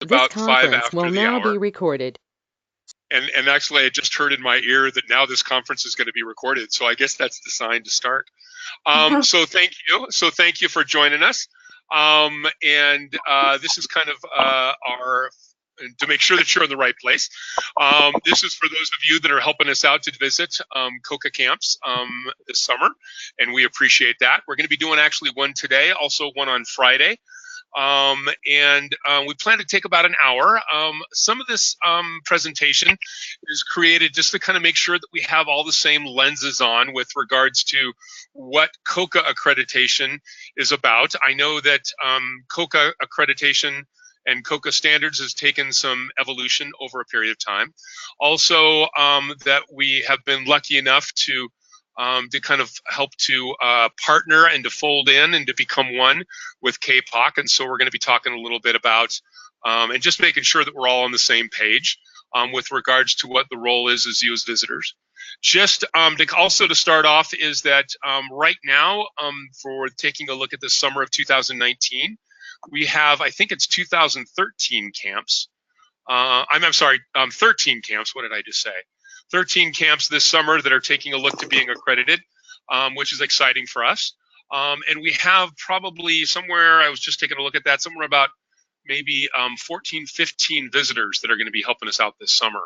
This about 5 conference will after the now be hour. recorded. And actually, I just heard in my ear that now this conference is going to be recorded. So I guess that's the sign to start. So thank you. So thank you for joining us. This is kind of our to make sure that you're in the right place. This is for those of you that are helping us out to visit COCA camps this summer, and we appreciate that. We're going to be doing actually one today, also one on Friday. We plan to take about an hour. Some of this presentation is created just to kind of make sure that we have all the same lenses on with regards to what COCA accreditation is about. I know that COCA accreditation and COCA standards has taken some evolution over a period of time. Also, that we have been lucky enough to kind of help to partner and to fold in and to become one with CAPOC. And so we're going to be talking a little bit about and just making sure that we're all on the same page with regards to what the role is as you as visitors. Just to start off is that right now for taking a look at the summer of 2019, we have, I think it's 2013 camps. I'm sorry, 13 camps. What did I just say? 13 camps this summer that are taking a look to being accredited, which is exciting for us. And we have probably somewhere, I was just taking a look at that, somewhere about maybe 14, 15 visitors that are going to be helping us out this summer.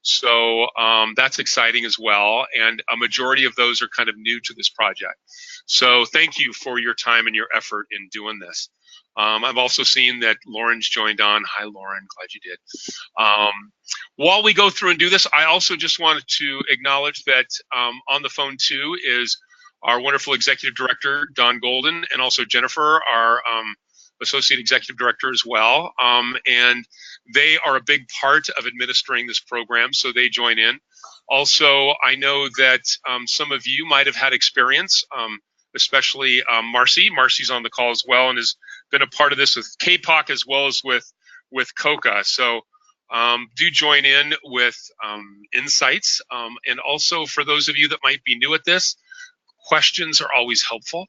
So that's exciting as well. And a majority of those are kind of new to this project. So thank you for your time and your effort in doing this. I've also seen that Lauren's joined on. Hi, Lauren. Glad you did. While we go through and do this, I also just wanted to acknowledge that on the phone, too, is our wonderful Executive Director, Don Golden, and also Jennifer, our Associate Executive Director as well. And they are a big part of administering this program, so they join in. Also, I know that some of you might have had experience, especially Marcy. Marcy's on the call as well and has been a part of this with CAPOC as well as with COCA. So do join in with insights. And also for those of you that might be new at this, questions are always helpful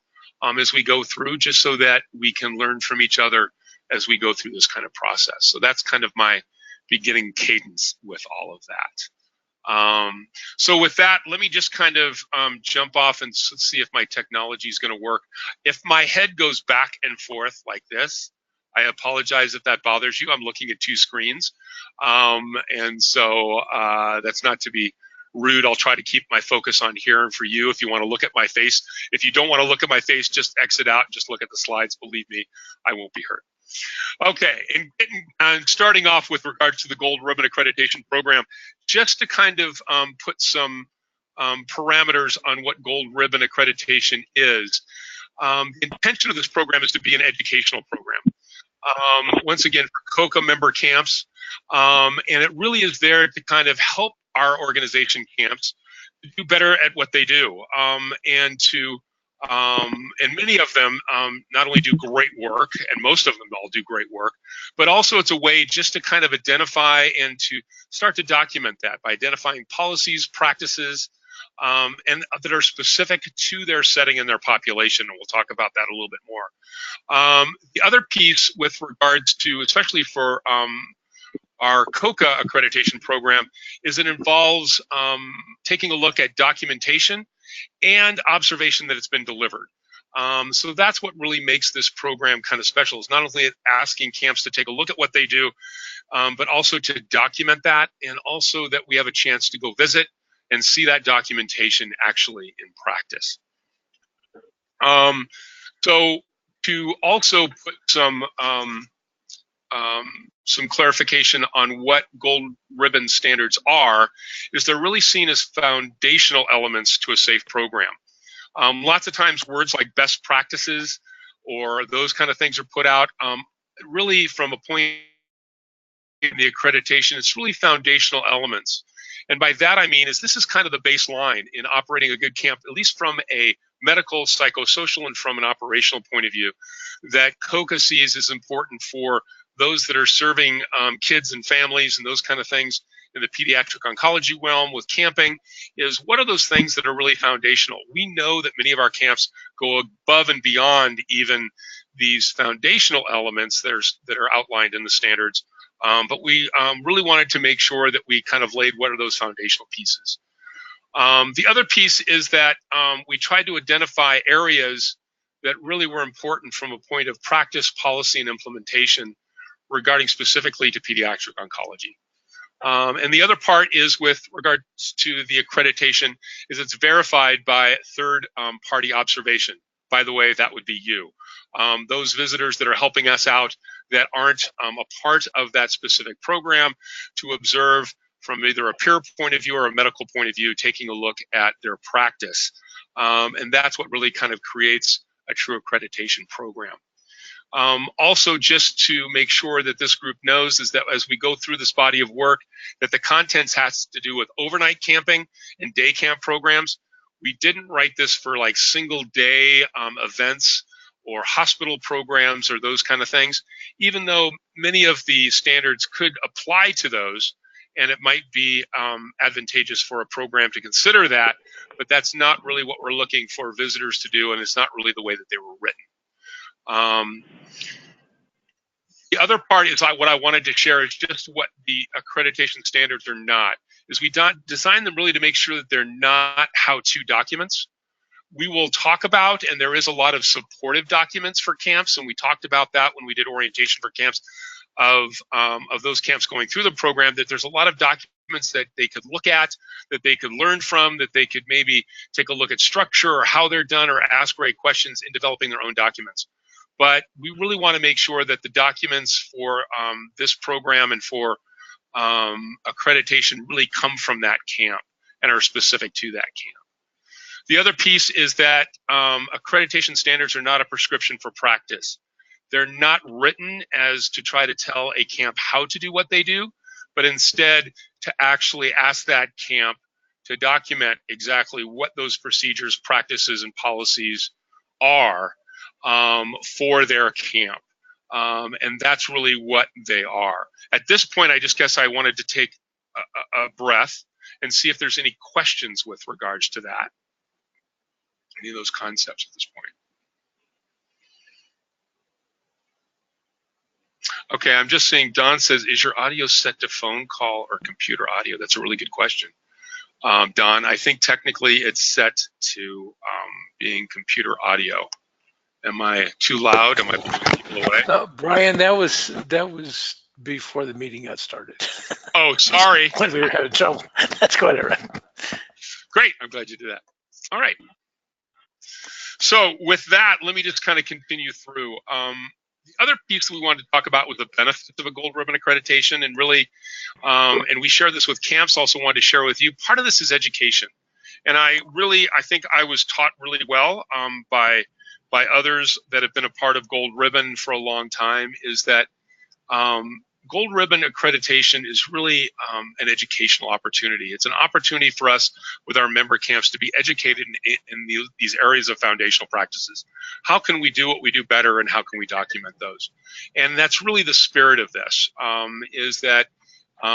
as we go through, just so that we can learn from each other as we go through this kind of process. So that's kind of my beginning cadence with all of that. So with that, let me just kind of jump off and see if my technology is going to work. If my head goes back and forth like this, I apologize if that bothers you. I'm looking at two screens. And so that's not to be rude. I'll try to keep my focus on here. And for you, if you want to look at my face, if you don't want to look at my face, just exit out and just look at the slides. Believe me, I won't be hurt. Okay, and starting off with regards to the Gold Ribbon Accreditation Program, just to kind of put some parameters on what Gold Ribbon Accreditation is. The intention of this program is to be an educational program. Once again, for COCA member camps, and it really is there to kind of help our organization camps to do better at what they do, and many of them not only do great work, and most of them all do great work, but also it's a way just to kind of identify and to start to document that by identifying policies, practices, and that are specific to their setting and their population. And we'll talk about that a little bit more. The other piece with regards to, especially for our COCA accreditation program, is it involves taking a look at documentation and observation that it's been delivered. So that's what really makes this program kind of special. It's not only asking camps to take a look at what they do, but also to document that, and also that we have a chance to go visit and see that documentation actually in practice. So to also put some clarification on what gold ribbon standards are, is they're really seen as foundational elements to a safe program. Lots of times words like best practices or those kind of things are put out. Really from a point in the accreditation, it's really foundational elements. And by that I mean is this is kind of the baseline in operating a good camp, at least from a medical, psychosocial, and from an operational point of view, that COCA sees is important for those that are serving kids and families and those kind of things in the pediatric oncology realm with camping. Is what are those things that are really foundational? We know that many of our camps go above and beyond even these foundational elements that are outlined in the standards, but we really wanted to make sure that we kind of laid what are those foundational pieces. The other piece is that we tried to identify areas that really were important from a point of practice, policy, and implementation regarding specifically to pediatric oncology. And the other part is with regards to the accreditation is it's verified by third party observation. By the way, that would be you. Those visitors that are helping us out that aren't a part of that specific program to observe from either a peer point of view or a medical point of view, taking a look at their practice. And that's what really kind of creates a true accreditation program. Also, just to make sure that this group knows is that as we go through this body of work, that the contents has to do with overnight camping and day camp programs. We didn't write this for like single day events or hospital programs or those kind of things, even though many of the standards could apply to those, and it might be advantageous for a program to consider that, but that's not really what we're looking for visitors to do, and it's not really the way that they were written. The other part is what I wanted to share is just what the accreditation standards are not. Is we design them really to make sure that they're not how-to documents. We will talk about, and there is a lot of supportive documents for camps, and we talked about that when we did orientation for camps of those camps going through the program, that there's a lot of documents that they could look at, that they could learn from, that they could maybe take a look at structure or how they're done or ask great questions in developing their own documents. But we really want to make sure that the documents for this program and for accreditation really come from that camp and are specific to that camp. The other piece is that accreditation standards are not a prescription for practice. They're not written as to try to tell a camp how to do what they do, but instead to actually ask that camp to document exactly what those procedures, practices, and policies are for their camp. And that's really what they are. At this point, I just guess I wanted to take a breath and see if there's any questions with regards to that, any of those concepts at this point. Okay, I'm just seeing Don says, is your audio set to phone call or computer audio? That's a really good question. Don, I think technically it's set to being computer audio. Am I too loud? Am I pushing people away? No, Brian, that was before the meeting got started. Oh, sorry. When we were having trouble. That's quite all right. Great, I'm glad you did that. All right. So with that, let me just kind of continue through. The other piece that we wanted to talk about was the benefits of a gold ribbon accreditation, and really, and we share this with camps, also wanted to share with you, part of this is education. And I think I was taught really well by others that have been a part of Gold Ribbon for a long time, is that Gold Ribbon accreditation is really an educational opportunity. It's an opportunity for us with our member camps to be educated in these areas of foundational practices. How can we do what we do better, and how can we document those? And that's really the spirit of this, is that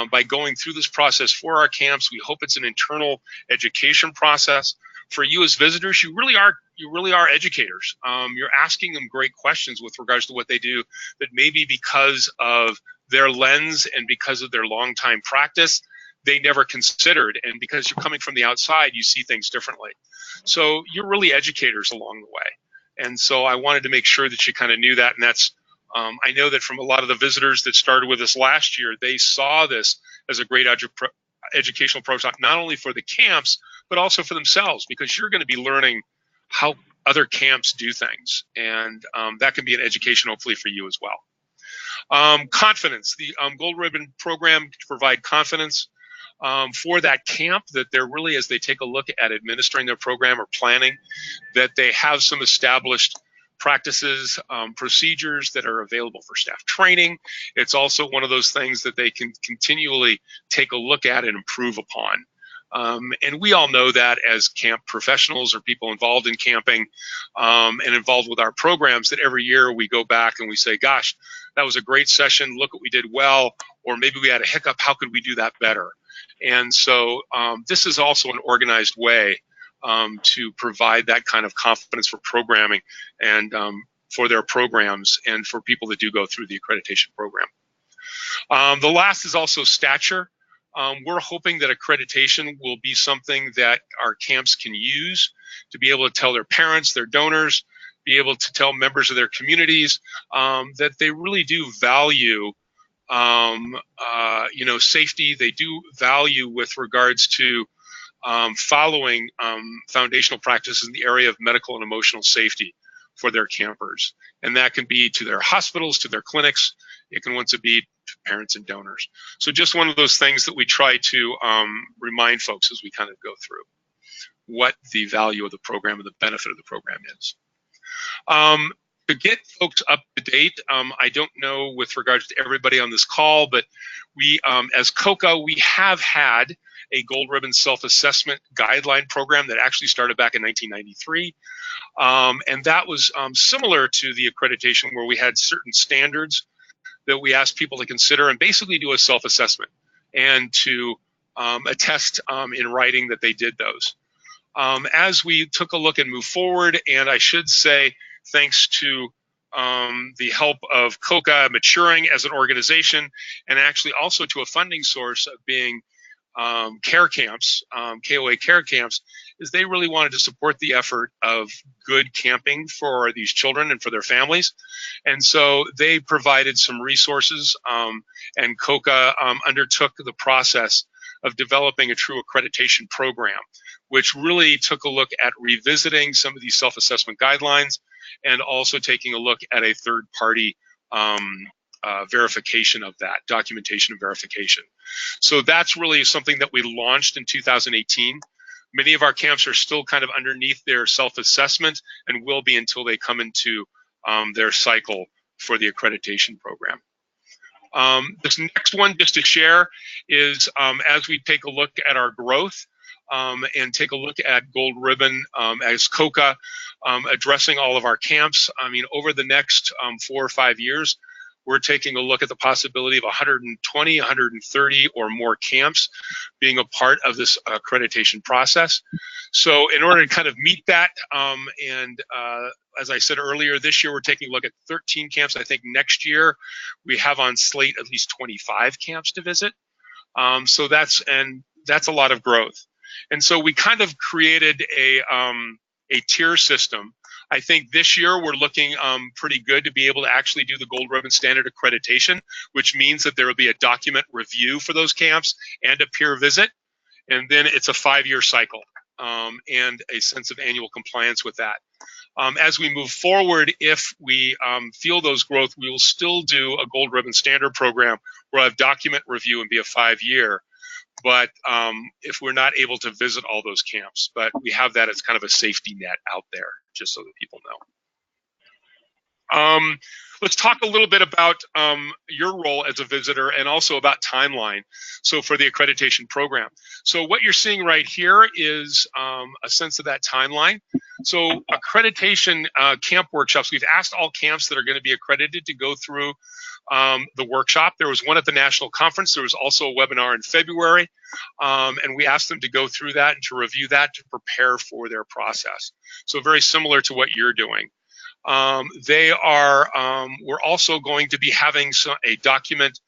by going through this process for our camps, we hope it's an internal education process. For you as visitors, you really are educators. You're asking them great questions with regards to what they do that maybe because of their lens and because of their long time practice, they never considered. And because you're coming from the outside, you see things differently. So you're really educators along the way. And so I wanted to make sure that you kind of knew that. And that's, I know that from a lot of the visitors that started with us last year, they saw this as a great educational approach, not only for the camps, but also for themselves, because you're going to be learning how other camps do things. And that can be an education, hopefully, for you as well. Confidence. The Gold Ribbon program to provide confidence for that camp, that they're really, as they take a look at administering their program or planning, that they have some established practices, procedures that are available for staff training. It's also one of those things that they can continually take a look at and improve upon. And we all know that as camp professionals or people involved in camping and involved with our programs, that every year we go back and we say, gosh, that was a great session. Look what we did well. Or maybe we had a hiccup. How could we do that better? And so this is also an organized way to provide that kind of confidence for programming and for their programs and for people that do go through the accreditation program. The last is also stature. We're hoping that accreditation will be something that our camps can use to be able to tell their parents, their donors, be able to tell members of their communities that they really do value safety. They do value with regards to following foundational practices in the area of medical and emotional safety for their campers. And that can be to their hospitals, to their clinics. It can once be to parents and donors. So just one of those things that we try to remind folks as we kind of go through what the value of the program and the benefit of the program is. To get folks up to date, I don't know with regards to everybody on this call, but we, as COCA, we have had a Gold Ribbon Self-Assessment Guideline program that actually started back in 1993. And that was similar to the accreditation, where we had certain standards that we asked people to consider and basically do a self-assessment and to attest in writing that they did those. As we took a look and moved forward, and I should say, thanks to the help of COCA maturing as an organization, and actually also to a funding source of being care camps, KOA care camps, is they really wanted to support the effort of good camping for these children and for their families. And so they provided some resources, and COCA undertook the process of developing a true accreditation program, which really took a look at revisiting some of these self-assessment guidelines and also taking a look at a third-party verification of that, documentation and verification. So that's really something that we launched in 2018. Many of our camps are still kind of underneath their self-assessment and will be until they come into their cycle for the accreditation program. This next one, just to share, is as we take a look at our growth and take a look at Gold Ribbon as COCA addressing all of our camps. I mean, over the next 4 or 5 years, we're taking a look at the possibility of 120, 130 or more camps being a part of this accreditation process. So in order to kind of meet that, as I said earlier, this year we're taking a look at 13 camps. I think next year we have on slate at least 25 camps to visit. So that's a lot of growth. And so we kind of created a tier system. I think this year we're looking pretty good to be able to actually do the Gold Ribbon Standard accreditation, which means that there will be a document review for those camps and a peer visit. And then it's a 5-year cycle and a sense of annual compliance with that. As we move forward, if we feel those growth, we will still do a Gold Ribbon Standard program where I have document review and be a 5-year. But if we're not able to visit all those camps, but we have that as kind of a safety net out there, just so that people know. Let's talk a little bit about your role as a visitor and also about timeline. So for the accreditation program. So what you're seeing right here is a sense of that timeline. So accreditation camp workshops, we've asked all camps that are going to be accredited to go through the workshop. There was one at the national conference. There was also a webinar in February, and we asked them to go through that and to review that to prepare for their process. So very similar to what you're doing. We're also going to be having a document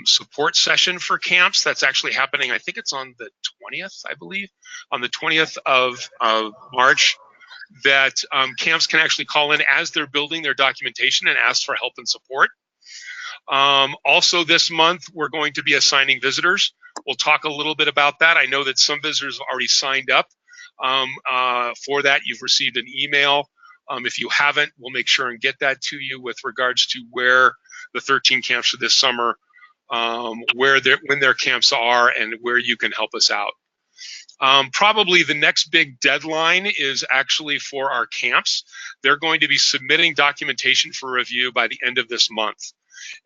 support session for camps. That's actually happening, I think it's on the 20th, I believe, on the 20th of March, that camps can actually call in as they're building their documentation and ask for help and support. Also this month, we're going to be assigning visitors. We'll talk a little bit about that. I know that some visitors have already signed up for that. You've received an email. If you haven't, we'll make sure and get that to you with regards to where the 13 camps for this summer, when their camps are, and where you can help us out. Probably the next big deadline is actually for our camps. They're going to be submitting documentation for review by the end of this month.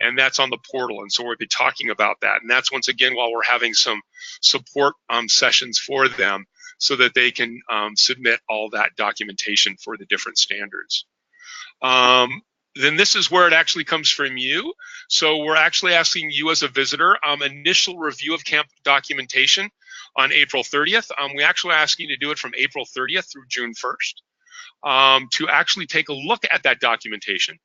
And that's on the portal. And so we'll be talking about that. And that's once again while we're having some support sessions for them so that they can submit all that documentation for the different standards. Then this is where it actually comes from you. So we're actually asking you as a visitor, initial review of camp documentation on April 30th. We actually ask you to do it from April 30th through June 1st. to actually take a look at that documentation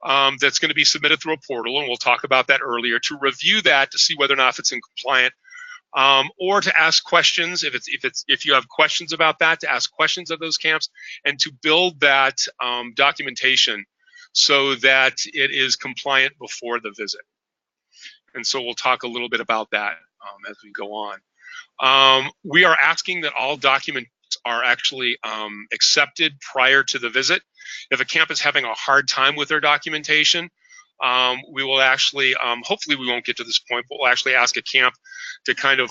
that's going to be submitted through a portal, and we'll talk about that earlier, to review that to see whether or not it's in compliant, or to ask questions if you have questions about that, to ask questions of those camps, and to build that documentation so that it is compliant before the visit. And so we'll talk a little bit about that as we go on. We are asking that all documents are actually accepted prior to the visit. If a camp is having a hard time with their documentation, we will actually, hopefully we won't get to this point, but we'll actually ask a camp to kind of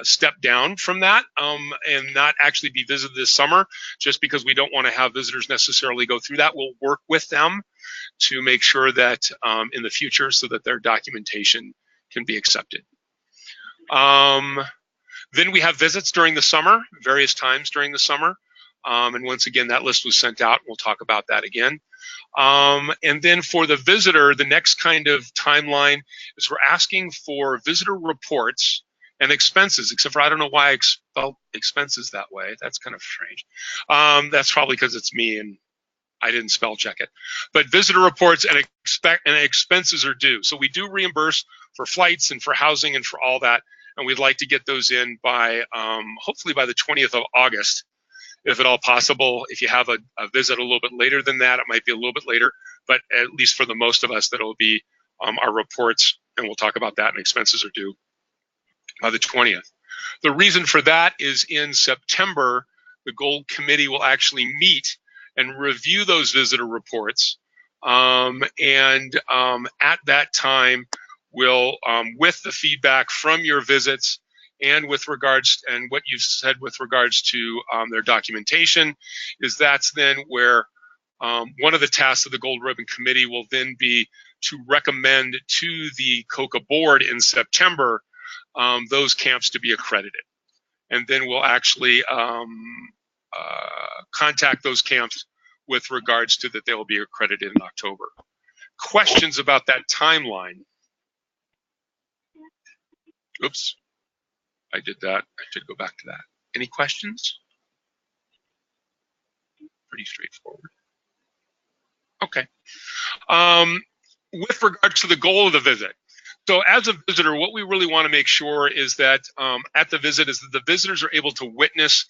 step down from that and not actually be visited this summer, just because we don't want to have visitors necessarily go through that. We'll work with them to make sure that in the future, so that their documentation can be accepted. Then we have visits during the summer, various times during the summer. And once again, that list was sent out. We'll talk about that again. And then for the visitor, the next kind of timeline is we're asking for visitor reports and expenses, except for I don't know why I spelled expenses that way. That's kind of strange. That's probably because it's me and I didn't spell check it. But visitor reports and expenses are due. So we do reimburse for flights and for housing and for all that. And we'd like to get those in by hopefully by the 20th of August, if at all possible. If you have a visit a little bit later than that, it might be a little bit later, but at least for the most of us, that'll be our reports, and we'll talk about that, and expenses are due by the 20th. The reason for that is in September, the Gold Committee will actually meet and review those visitor reports, and at that time, we'll, with the feedback from your visits and with regards, and what you've said with regards to their documentation, is that's then where one of the tasks of the Gold Ribbon Committee will then be to recommend to the COCA board in September those camps to be accredited. And then we'll actually contact those camps with regards to that they will be accredited in October. Questions about that timeline? Oops, I did that. I should go back to that. Any questions? Pretty straightforward. Okay. With regards to the goal of the visit, so as a visitor, what we really want to make sure is that at the visit is that the visitors are able to witness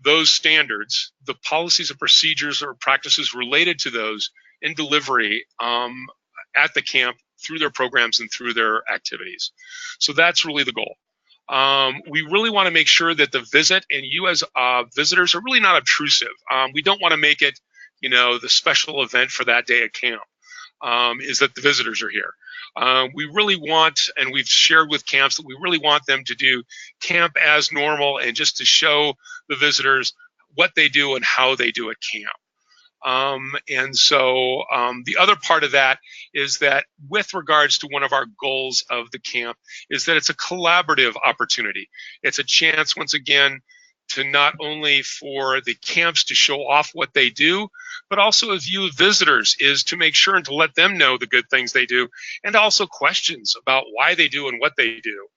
those standards, the policies and procedures or practices related to those in delivery at the camp through their programs and through their activities. So that's really the goal. We really want to make sure that the visit and you as visitors are really not obtrusive. We don't want to make it, you know, the special event for that day at camp is that the visitors are here. We really want, and we've shared with camps that we really want them to do camp as normal and just to show the visitors what they do and how they do at camp. And so the other part of that is that with regards to one of our goals of the camp is that it's a collaborative opportunity. It's a chance, once again, to not only for the camps to show off what they do, but also as you visitors is to make sure and to let them know the good things they do, and also questions about why they do and what they do.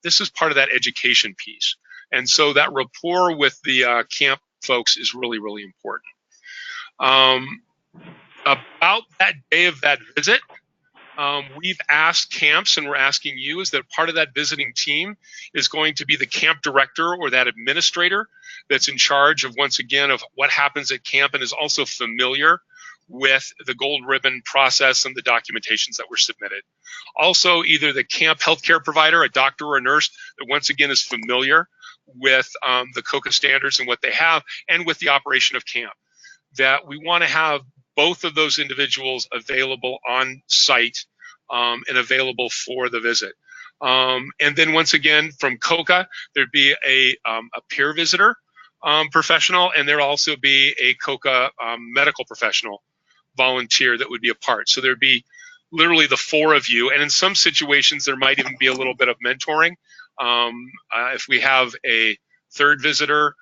This is part of that education piece. And so that rapport with the camp folks is really, really important. About that day of that visit, we've asked camps, and we're asking you, is that part of that visiting team is going to be the camp director or that administrator that's in charge of, once again, of what happens at camp and is also familiar with the gold ribbon process and the documentations that were submitted. Also, either the camp healthcare provider, a doctor or a nurse that once again is familiar with the COCA standards and what they have, and with the operation of camp. That we want to have both of those individuals available on site and available for the visit. And then once again, from COCA, there'd be a peer visitor professional, and there'd also be a COCA medical professional volunteer that would be a part. So there'd be literally the four of you. And in some situations, there might even be a little bit of mentoring. If we have a third visitor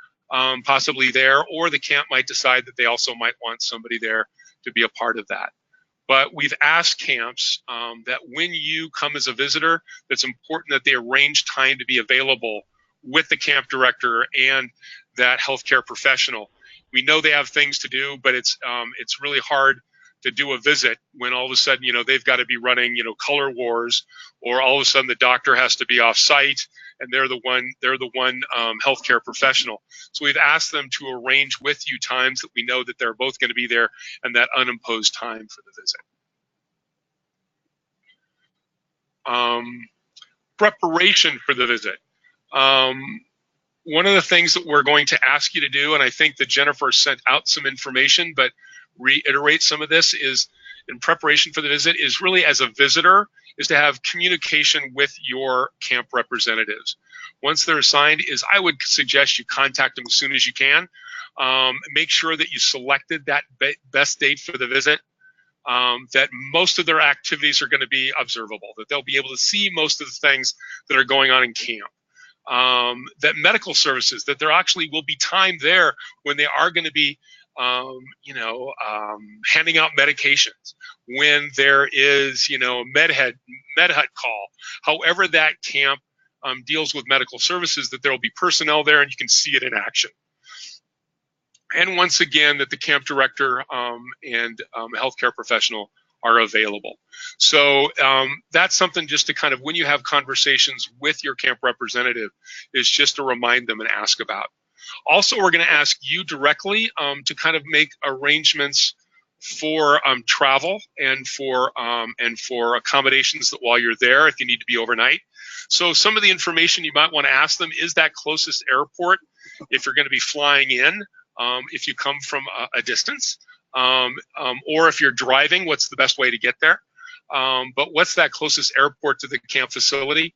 possibly there, or the camp might decide that they also might want somebody there to be a part of that. But we've asked camps that when you come as a visitor, it's important that they arrange time to be available with the camp director and that healthcare professional we know they have things to do, but it's really hard to do a visit when all of a sudden, they've got to be running, color wars, or all of a sudden the doctor has to be off site and they're the one healthcare professional. So we've asked them to arrange with you times that we know that they're both going to be there and that unimposed time for the visit. Preparation for the visit. One of the things that we're going to ask you to do, and I think that Jennifer sent out some information, but reiterate some of this, is in preparation for the visit, is really as a visitor, is to have communication with your camp representatives. Once they're assigned, I would suggest you contact them as soon as you can. Make sure that you selected that best date for the visit, that most of their activities are going to be observable, that they'll be able to see most of the things that are going on in camp. That medical services, that there actually will be time there when they are going to be handing out medications, when there is, a med hut call, however that camp deals with medical services, that there will be personnel there and you can see it in action. And once again, that the camp director and healthcare professional are available. So that's something just to kind of, when you have conversations with your camp representative, is just to remind them and ask about. Also, we're going to ask you directly to kind of make arrangements for travel and for accommodations that while you're there, if you need to be overnight. So some of the information you might want to ask them is that closest airport if you're going to be flying in, if you come from a distance, or if you're driving, what's the best way to get there? But what's that closest airport to the camp facility?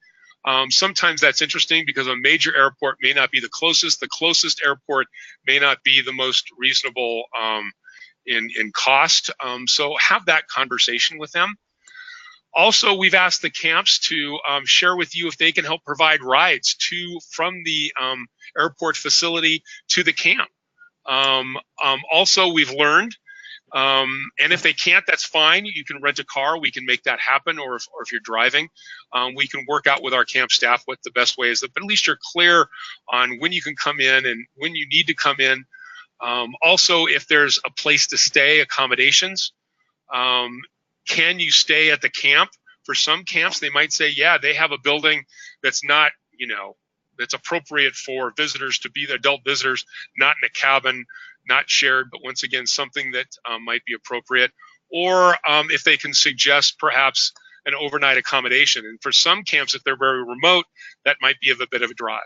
Sometimes that's interesting because a major airport may not be the closest. The closest airport may not be the most reasonable in cost. So have that conversation with them. Also, we've asked the camps to share with you if they can help provide rides from the airport facility to the camp. Also, we've learned, and if they can't, that's fine. You can rent a car. We can make that happen. Or if you're driving, we can work out with our camp staff what the best way is. But at least you're clear on when you can come in and when you need to come in. Also, if there's a place to stay, accommodations. Can you stay at the camp? For some camps, they might say, yeah, they have a building that's not, that's appropriate for visitors to be the adult visitors, not in a cabin, not shared, but once again, something that might be appropriate. Or if they can suggest perhaps an overnight accommodation. And for some camps, if they're very remote, that might be of a bit of a drive.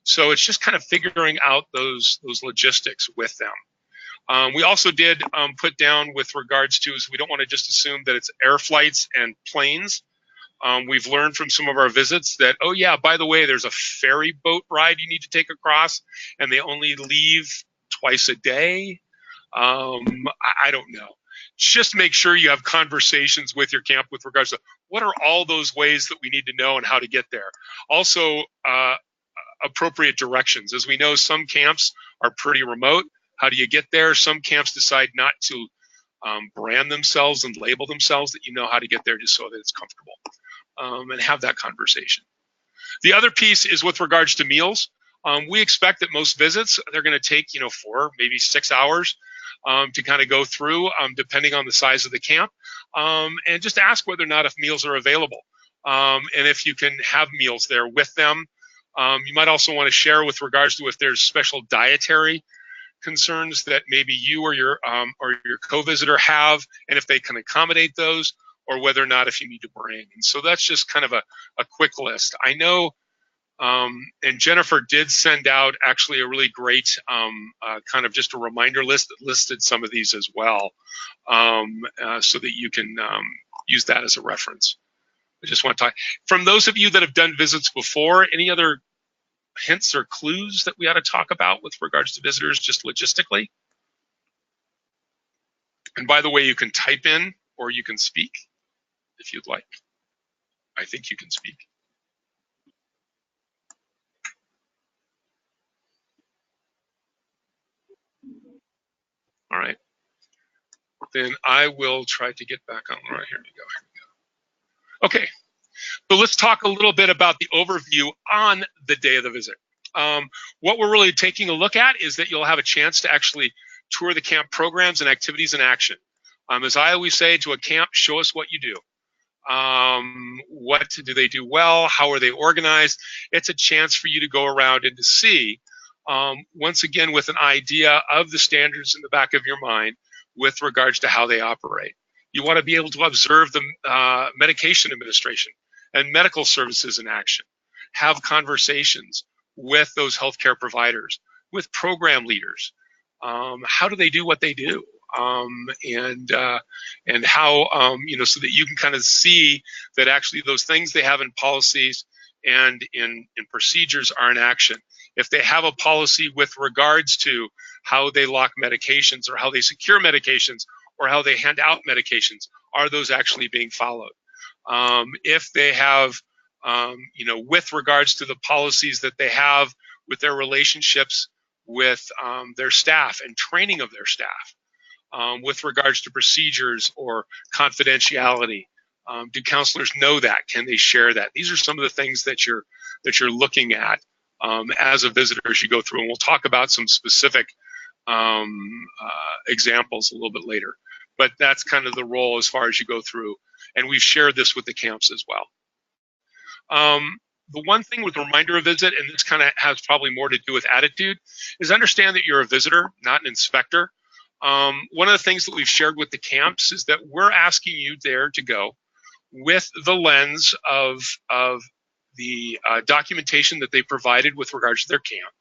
So it's just kind of figuring out those logistics with them. We also did put down with regards to, is we don't want to just assume that it's air flights and planes. We've learned from some of our visits that, oh yeah, by the way, there's a ferry boat ride you need to take across, and they only leave twice a day. I don't know. Just make sure you have conversations with your camp with regards to what are all those ways that we need to know and how to get there. Also, appropriate directions. As we know, some camps are pretty remote. How do you get there? Some camps decide not to brand themselves and label themselves, that you know how to get there just so that it's comfortable, and have that conversation. The other piece is with regards to meals. We expect that most visits, they're going to take 4, maybe 6 hours to kind of go through, depending on the size of the camp, and just ask whether or not if meals are available, and if you can have meals there with them. You might also want to share with regards to if there's special dietary concerns that maybe you or your co-visitor have, and if they can accommodate those, or whether or not if you need to bring. And so that's just kind of a quick list. I know, and Jennifer did send out actually a really great kind of just a reminder list that listed some of these as well, so that you can use that as a reference. I just want to talk. From those of you that have done visits before, any other hints or clues that we ought to talk about with regards to visitors, just logistically? And by the way, you can type in or you can speak if you'd like. I think you can speak. All right. Then I will try to get back on. All right, here we go. Okay. So let's talk a little bit about the overview on the day of the visit. What we're really taking a look at is that you'll have a chance to actually tour the camp programs and activities in action. As I always say to a camp, show us what you do. What do they do well? How are they organized? It's a chance for you to go around and to see, once again, with an idea of the standards in the back of your mind with regards to how they operate. You want to be able to observe the medication administration and medical services in action, have conversations with those healthcare providers, with program leaders. How do they do what they do? And how, so that you can kind of see that actually those things they have in policies and in procedures are in action. If they have a policy with regards to how they lock medications or how they secure medications or how they hand out medications, are those actually being followed? If they have, with regards to the policies that they have with their relationships with their staff and training of their staff, with regards to procedures or confidentiality, do counselors know that? Can they share that? These are some of the things that you're looking at as a visitor as you go through, and we'll talk about some specific examples a little bit later. But that's kind of the role as far as you go through, and we've shared this with the camps as well. The one thing with the reminder of visit, and this kind of has probably more to do with attitude, is understand that you're a visitor, not an inspector. One of the things that we've shared with the camps is that we're asking you there to go with the lens of the documentation that they provided with regards to their camp,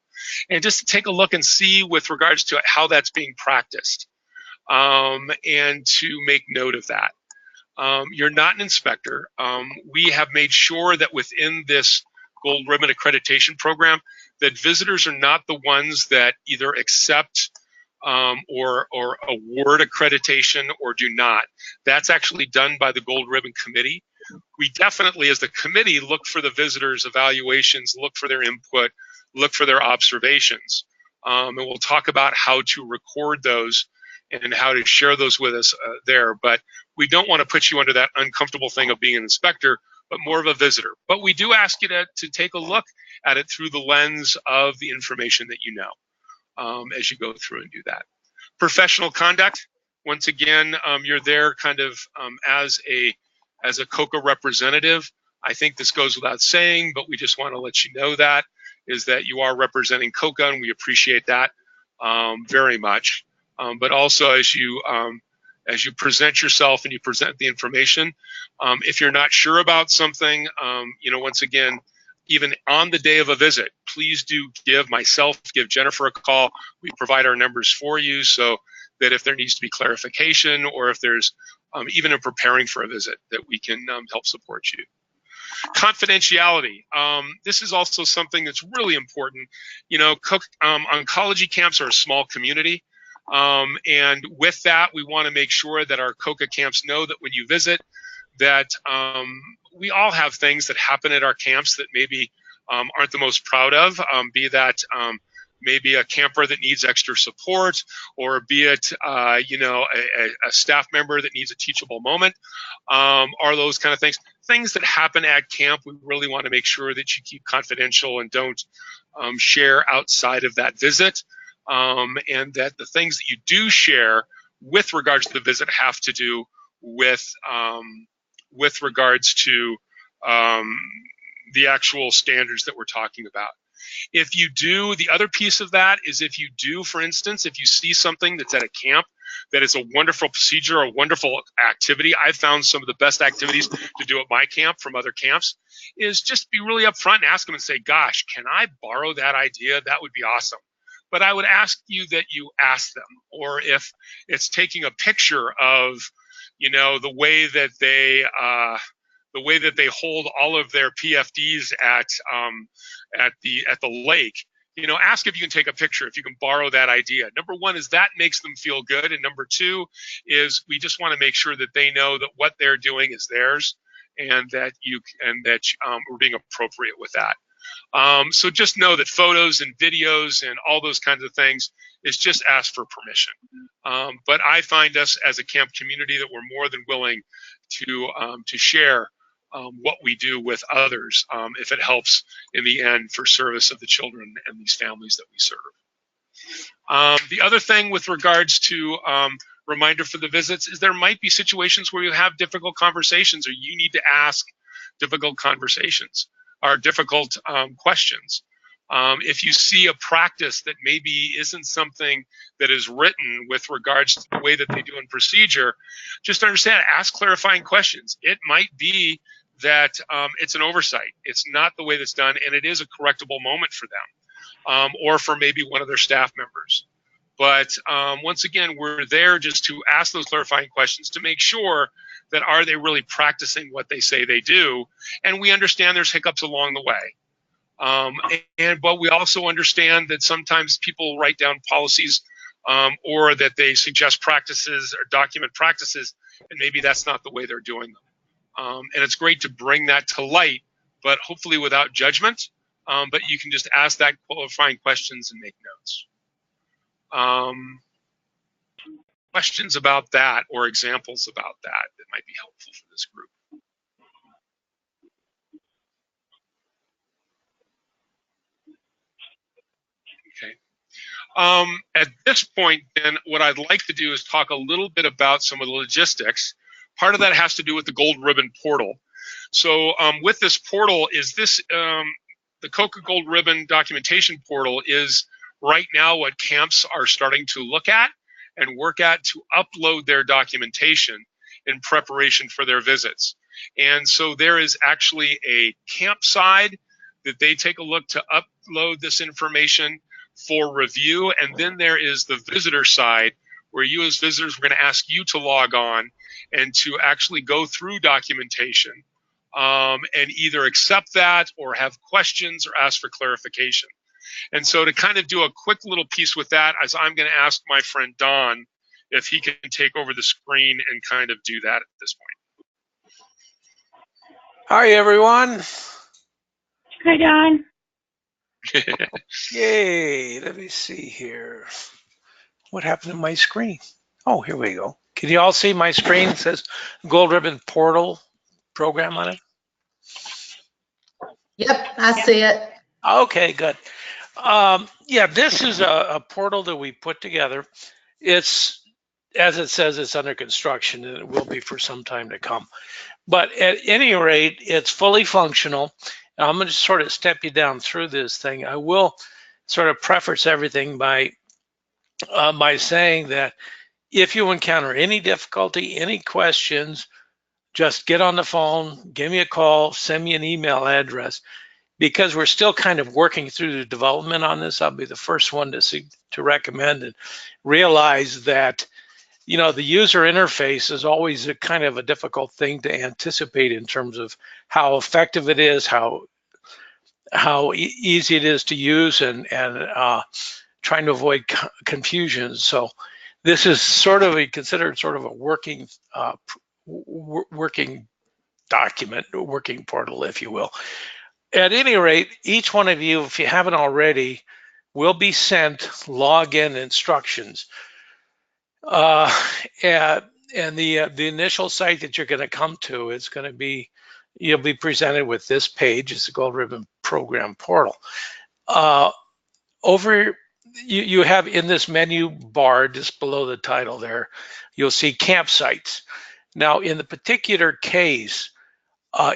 and just to take a look and see with regards to how that's being practiced, and to make note of that. You're not an inspector. We have made sure that within this Gold Ribbon Accreditation program that visitors are not the ones that either accept or award accreditation or do not. That's actually done by the Gold Ribbon Committee. We definitely, as the committee, look for the visitors' evaluations, look for their input, look for their observations. And we'll talk about how to record those and how to share those with us there. But we don't want to put you under that uncomfortable thing of being an inspector, but more of a visitor. But we do ask you to take a look at it through the lens of the information that you know as you go through and do that. Professional conduct, once again, you're there kind of as a COCA representative. I think this goes without saying, but we just want to let you know that, is that you are representing COCA, and we appreciate that very much. But also as you present yourself and you present the information, if you're not sure about something, once again, even on the day of a visit, please do give Jennifer a call. We provide our numbers for you so that if there needs to be clarification or if there's even in preparing for a visit, that we can help support you. Confidentiality. This is also something that's really important. Oncology camps are a small community. And with that, we want to make sure that our COCA camps know that when you visit, that we all have things that happen at our camps that maybe aren't the most proud of, be that maybe a camper that needs extra support, or be it a staff member that needs a teachable moment, or those kind of things that happen at camp. We really want to make sure that you keep confidential and don't share outside of that visit, and that the things that you do share with regards to the visit have to do with regards to the actual standards that we're talking about. If you do, the other piece of that is if you do, for instance, if you see something that's at a camp that is a wonderful procedure, a wonderful activity, I've found some of the best activities to do at my camp from other camps, is just be really upfront and ask them and say, gosh, can I borrow that idea? That would be awesome. But I would ask you that you ask them, or if it's taking a picture of, the way that they hold all of their PFDs at the lake, ask if you can take a picture, if you can borrow that idea. Number one is that makes them feel good, and number two is we just want to make sure that they know that what they're doing is theirs, and that we're being appropriate with that. So just know that photos and videos and all those kinds of things is just ask for permission. But I find us as a camp community that we're more than willing to share what we do with others if it helps in the end for service of the children and these families that we serve. The other thing with regards to reminder for the visits is there might be situations where you have difficult conversations or you need to ask difficult conversations or difficult questions. If you see a practice that maybe isn't something that is written with regards to the way that they do in procedure, just understand, ask clarifying questions. It might be that it's an oversight. It's not the way that's done, and it is a correctable moment for them or for maybe one of their staff members. But once again, we're there just to ask those clarifying questions to make sure that are they really practicing what they say they do, and we understand there's hiccups along the way. But we also understand that sometimes people write down policies or that they suggest practices or document practices, and maybe that's not the way they're doing them. And it's great to bring that to light, but hopefully without judgment. But you can just ask that qualifying questions and make notes. Questions about that or examples about that might be helpful for this group. Okay. At this point, then, what I'd like to do is talk a little bit about some of the logistics. Part of that has to do with the Gold Ribbon portal. So with this portal, is this the COCA Gold Ribbon documentation portal is right now what camps are starting to look at and work at to upload their documentation in preparation for their visits. And so there is actually a camp side that they take a look to upload this information for review, and then there is the visitor side where you as visitors, we're going to ask you to log on and to actually go through documentation and either accept that or have questions or ask for clarification. And so to kind of do a quick little piece with that, as I'm going to ask my friend Don if he can take over the screen and kind of do that at this point. Hi, everyone. Hi, Don. Yay, let me see here. What happened to my screen? Oh, here we go. Can you all see my screen? It says Gold Ribbon Portal program on it. Yep, I see it. Okay, good. Yeah, this is a portal that we put together. It's, as it says, it's under construction and it will be for some time to come. But at any rate, it's fully functional. I'm going to sort of step you down through this thing. I will sort of preface everything by saying that if you encounter any difficulty, any questions, just get on the phone, give me a call, send me an email address. Because we're still kind of working through the development on this, I'll be the first one to recommend and realize that, you know, the user interface is always a kind of a difficult thing to anticipate in terms of how effective it is, how easy it is to use, and trying to avoid confusion. So this is sort of considered sort of a working document, working portal, if you will. At any rate, each one of you, if you haven't already, will be sent login instructions. And the initial site that you're going to come to is going to be, you'll be presented with this page. It's the Gold Ribbon Program Portal. You have in this menu bar just below the title there, you'll see campsites. Now, in the particular case,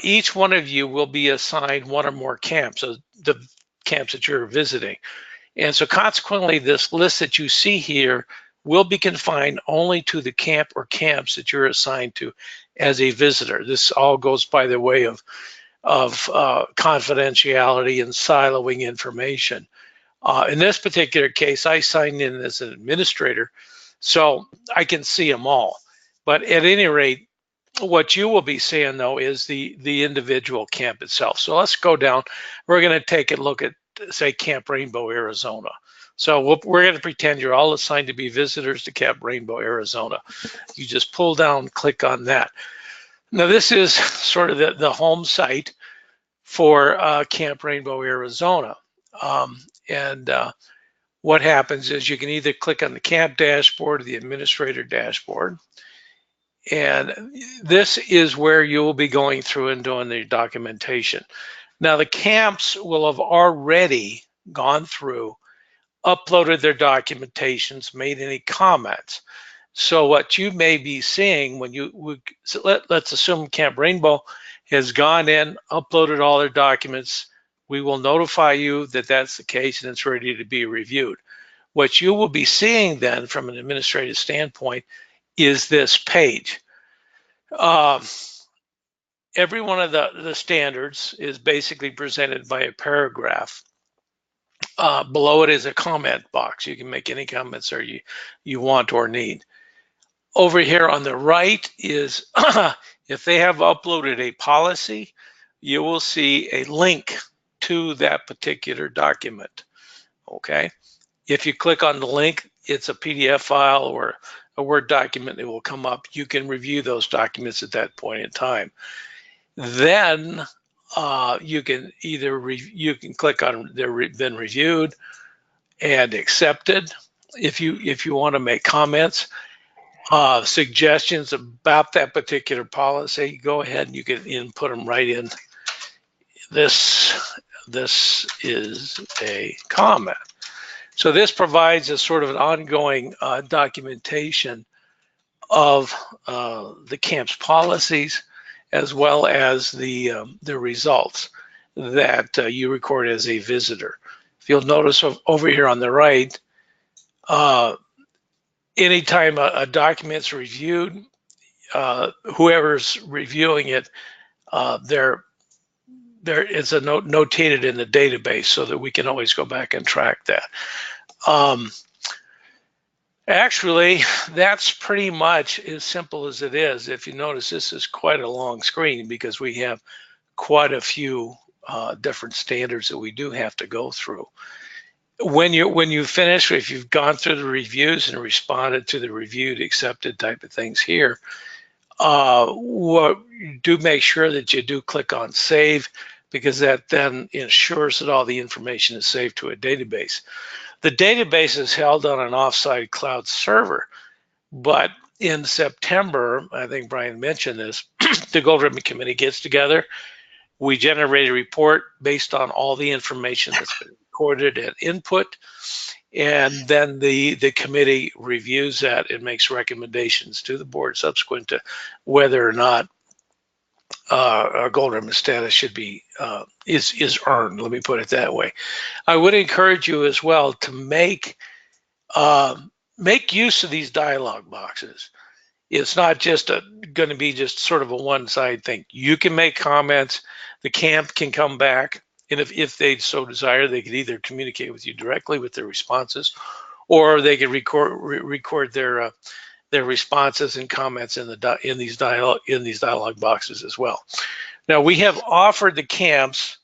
each one of you will be assigned one or more camps, so the camps that you're visiting. And so consequently, this list that you see here will be confined only to the camp or camps that you're assigned to as a visitor. This all goes by the way of confidentiality and siloing information. In this particular case, I signed in as an administrator, so I can see them all. But at any rate, what you will be seeing, though, is the individual camp itself. So let's go down. We're going to take a look at, say, Camp Rainbow, Arizona. So we're going to pretend you're all assigned to be visitors to Camp Rainbow, Arizona. You just pull down, click on that. Now, this is sort of the home site for Camp Rainbow, Arizona. What happens is you can either click on the camp dashboard or the administrator dashboard. And this is where you will be going through and doing the documentation. Now, the camps will have already gone through, uploaded their documentations, made any comments. So what you may be seeing when let's assume Camp Rainbow has gone in, uploaded all their documents. We will notify you that that's the case and it's ready to be reviewed. What you will be seeing then from an administrative standpoint is this page. Every one of the standards is basically presented by a paragraph. Below it is a comment box. You can make any comments or you want or need. Over here on the right is if they have uploaded a policy, you will see a link to that particular document. Okay. If you click on the link, it's a PDF file or a Word document that will come up. You can review those documents at that point in time. Then you can you can click on they're been reviewed and accepted. If you want to make comments, suggestions about that particular policy, go ahead and you can input them right in. This is a comment. So this provides a sort of an ongoing documentation of the camp's policies, as well as the results that you record as a visitor. If you'll notice over here on the right, anytime a document's reviewed, whoever's reviewing it, there is a note notated in the database so that we can always go back and track that. Actually, that's pretty much as simple as it is. If you notice, this is quite a long screen because we have quite a few different standards that we do have to go through. When you finish, if you've gone through the reviews and responded to the reviewed, accepted type of things here, do make sure that you do click on save, because that then ensures that all the information is saved to a database. The database is held on an offsite cloud server, but in September, I think Brian mentioned this, the Gold Ribbon Committee gets together. We generate a report based on all the information that's been recorded and input, and then the committee reviews that and makes recommendations to the board subsequent to whether or not a Gold Ribbon status should be is earned. Let me put it that way. I would encourage you as well to make use of these dialog boxes. It's not just going to be just sort of a one-side thing. You can make comments. The camp can come back, and if they so desire, they could either communicate with you directly with their responses, or they could record their responses and comments in these dialog boxes as well. Now, we have offered the camps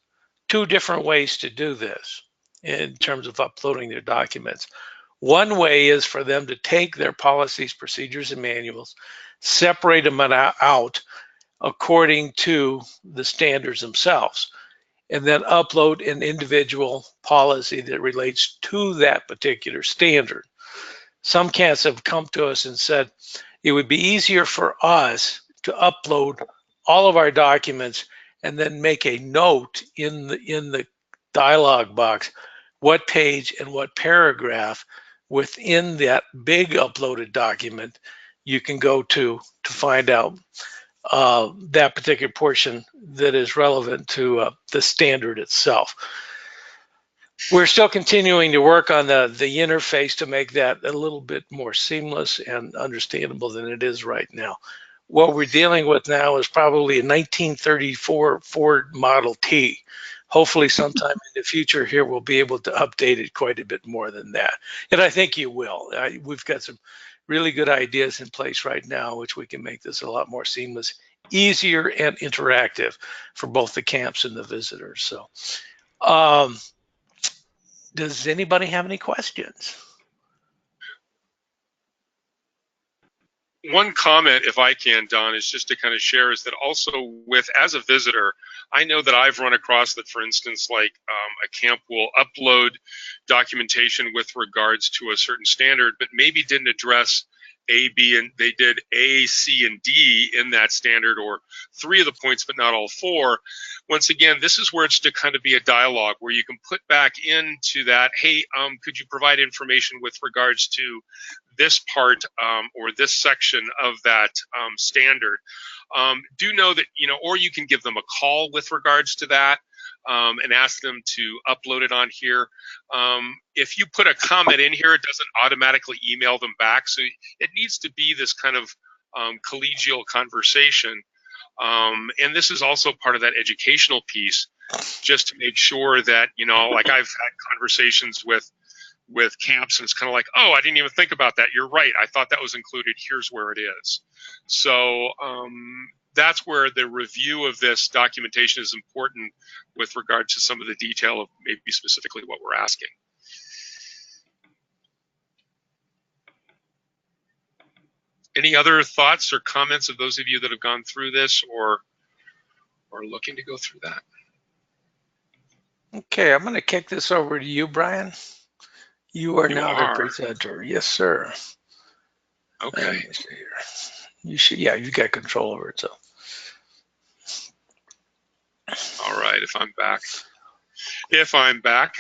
two different ways to do this in terms of uploading their documents. One way is for them to take their policies, procedures, and manuals, separate them out according to the standards themselves, and then upload an individual policy that relates to that particular standard. Some camps have come to us and said it would be easier for us to upload all of our documents and then make a note in the dialog box what page and what paragraph within that big uploaded document you can go to find out that particular portion that is relevant to the standard itself. We're still continuing to work on the interface to make that a little bit more seamless and understandable than it is right now. What we're dealing with now is probably a 1934 Ford Model T. Hopefully sometime in the future here, we'll be able to update it quite a bit more than that. And I think you will. We've got some really good ideas in place right now, which we can make this a lot more seamless, easier, and interactive for both the camps and the visitors. So does anybody have any questions? One comment, if I can, Don, is just to kind of share is that also as a visitor, I know that I've run across that, for instance, like a camp will upload documentation with regards to a certain standard, but maybe didn't address A, B, and they did A, C, and D in that standard, or 3 of the points, but not all 4. Once again, this is where it's to kind of be a dialogue where you can put back into that, hey, could you provide information with regards to this part or this section of that standard? Do know that, or you can give them a call with regards to that and ask them to upload it on here. If you put a comment in here, it doesn't automatically email them back. So it needs to be this kind of collegial conversation. And this is also part of that educational piece, just to make sure that, like I've had conversations with camps, and it's kind of like, oh, I didn't even think about that. You're right. I thought that was included. Here's where it is. So that's where the review of this documentation is important with regard to some of the detail of maybe specifically what we're asking. Any other thoughts or comments of those of you that have gone through this or are looking to go through that? Okay, I'm going to kick this over to you, Brian. You are now the presenter. Yes, sir. Okay. You should, yeah, you got control over it. So. All right, if I'm back.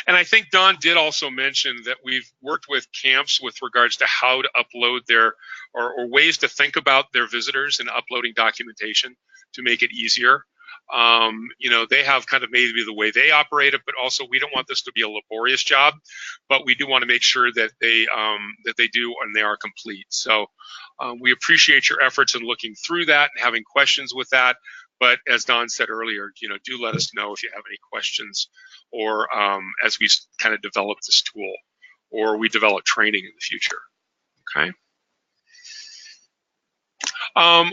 And I think Don did also mention that we've worked with camps with regards to how to upload their, or ways to think about their visitors and uploading documentation to make it easier. They have kind of maybe the way they operate it, but also we don't want this to be a laborious job, but we do want to make sure that they do and they are complete. So we appreciate your efforts in looking through that and having questions with that. But as Don said earlier, do let us know if you have any questions, or as we kind of develop this tool, or we develop training in the future. Okay.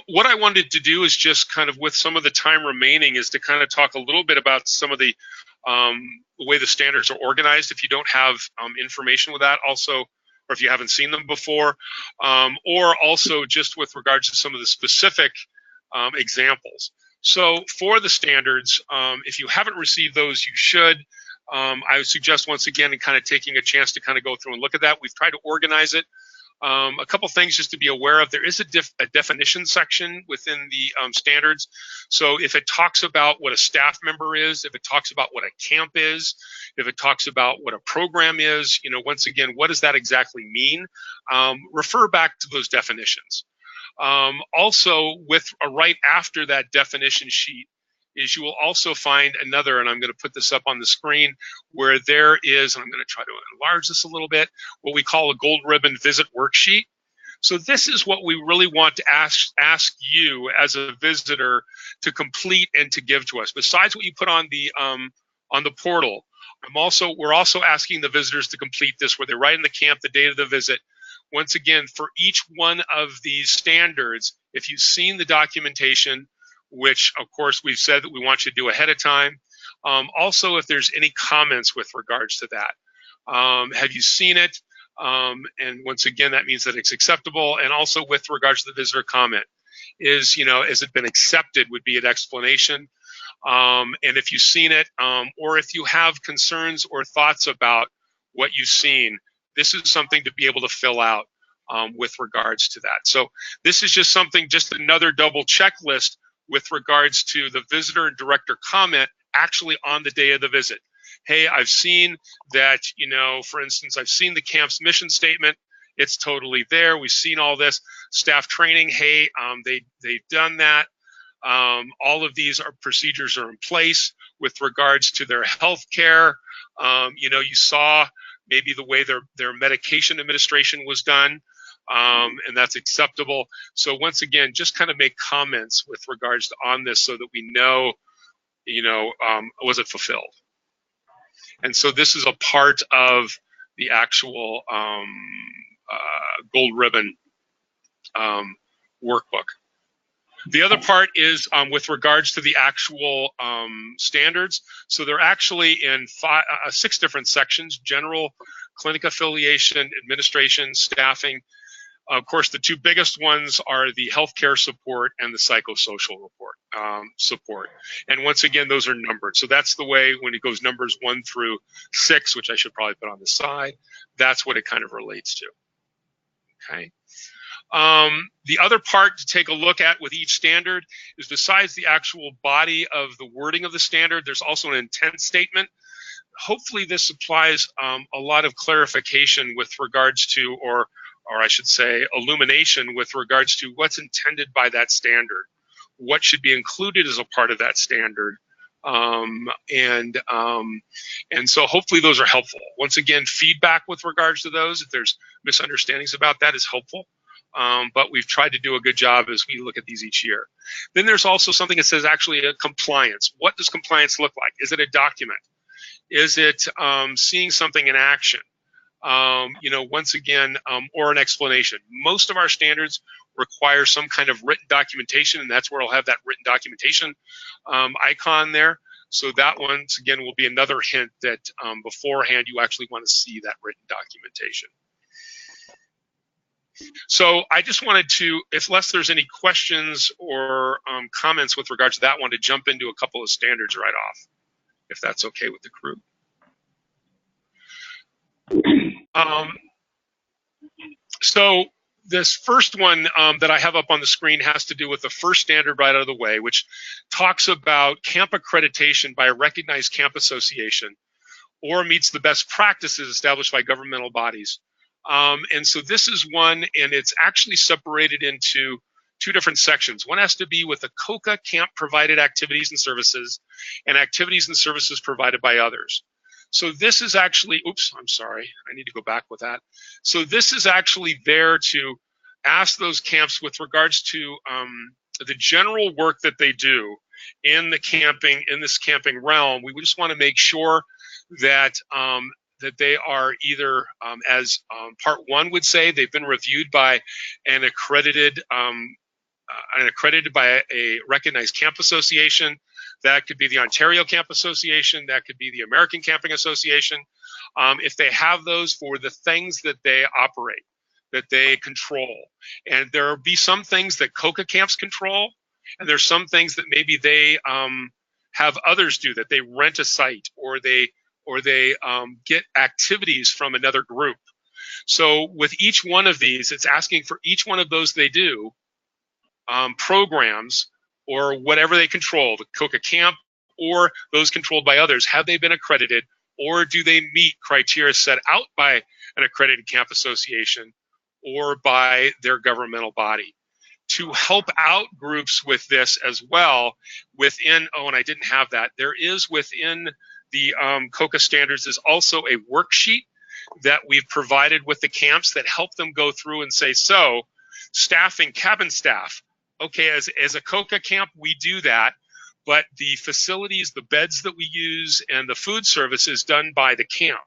What I wanted to do is just kind of, with some of the time remaining, is to kind of talk a little bit about some of the way the standards are organized. If you don't have information with that, also, or if you haven't seen them before, or also just with regards to some of the specific examples. So for the standards, if you haven't received those, you should. I would suggest, once again, and kind of taking a chance to kind of go through and look at that. We've tried to organize it. A couple things just to be aware of. There is a definition section within the standards. So if it talks about what a staff member is, if it talks about what a camp is, if it talks about what a program is, once again, what does that exactly mean? Refer back to those definitions. Also, right after that definition sheet is you will also find another, and I'm going to put this up on the screen, where there is, and I'm going to try to enlarge this a little bit, what we call a gold ribbon visit worksheet. So this is what we really want to ask you as a visitor to complete and to give to us. Besides what you put on the portal, we're also asking the visitors to complete this, where they write in the camp the date of the visit. Once again, for each one of these standards, if you've seen the documentation, which of course we've said that we want you to do ahead of time, also if there's any comments with regards to that. Have you seen it? And once again, that means that it's acceptable. And also with regards to the visitor comment, has it been accepted would be an explanation. And if you've seen it, or if you have concerns or thoughts about what you've seen, this is something to be able to fill out with regards to that. So this is just another double checklist with regards to the visitor and director comment actually on the day of the visit. Hey, I've seen that, for instance, I've seen the camp's mission statement. It's totally there. We've seen all this staff training. Hey, they've done that. All of these procedures are in place with regards to their health care. You saw maybe the way their medication administration was done, and that's acceptable. So once again, just kind of make comments with regards to on this so that we know, was it fulfilled? And so this is a part of the actual gold ribbon workbook. The other part is with regards to the actual standards. So they're actually in 6 different sections: general, clinic affiliation, administration, staffing. Of course, the 2 biggest ones are the healthcare support and the psychosocial support. And once again, those are numbered. So that's the way when it goes numbers 1 through 6, which I should probably put on the side, that's what it kind of relates to. Okay. The other part to take a look at with each standard is, besides the actual body of the wording of the standard, there's also an intent statement. Hopefully this supplies a lot of clarification with regards to, or I should say, illumination with regards to what's intended by that standard, what should be included as a part of that standard. And so hopefully those are helpful. Once again, feedback with regards to those, if there's misunderstandings about that, is helpful. But we've tried to do a good job as we look at these each year. Then there's also something that says actually a compliance. What does compliance look like? Is it a document? Is it seeing something in action? Once again, or an explanation. Most of our standards require some kind of written documentation, and that's where I'll have that written documentation icon there. So that once again will be another hint that beforehand you actually want to see that written documentation. So I just wanted to, unless there's any questions or comments with regards to that, I wanted to jump into a couple of standards right off, if that's okay with the crew. So this first one that I have up on the screen has to do with the first standard right out of the way, which talks about camp accreditation by a recognized camp association or meets the best practices established by governmental bodies. And so this is one, and it's actually separated into two different sections. One has to be with the COCA camp provided activities and services, and activities and services provided by others. So this is actually, oops, I'm sorry, I need to go back with that. So this is actually there to ask those camps with regards to the general work that they do in this camping realm. We just want to make sure that that they are either, as part one would say, they've been reviewed by an accredited by a recognized camp association. That could be the Ontario Camp Association. That could be the American Camping Association. If they have those for the things that they operate, that they control. And there will be some things that COCA camps control, and there's some things that maybe they have others do, that they rent a site or they get activities from another group. So with each one of these, it's asking for each one of those they do, programs or whatever they control, the COCA camp or those controlled by others, have they been accredited, or do they meet criteria set out by an accredited camp association or by their governmental body? To help out groups with this as well, within, oh, and I didn't have that, there is within the COCA standards is also a worksheet that we've provided with the camps that help them go through and say, so staffing, cabin staff, okay, as a COCA camp, we do that, but the facilities, the beds that we use, and the food service is done by the camp.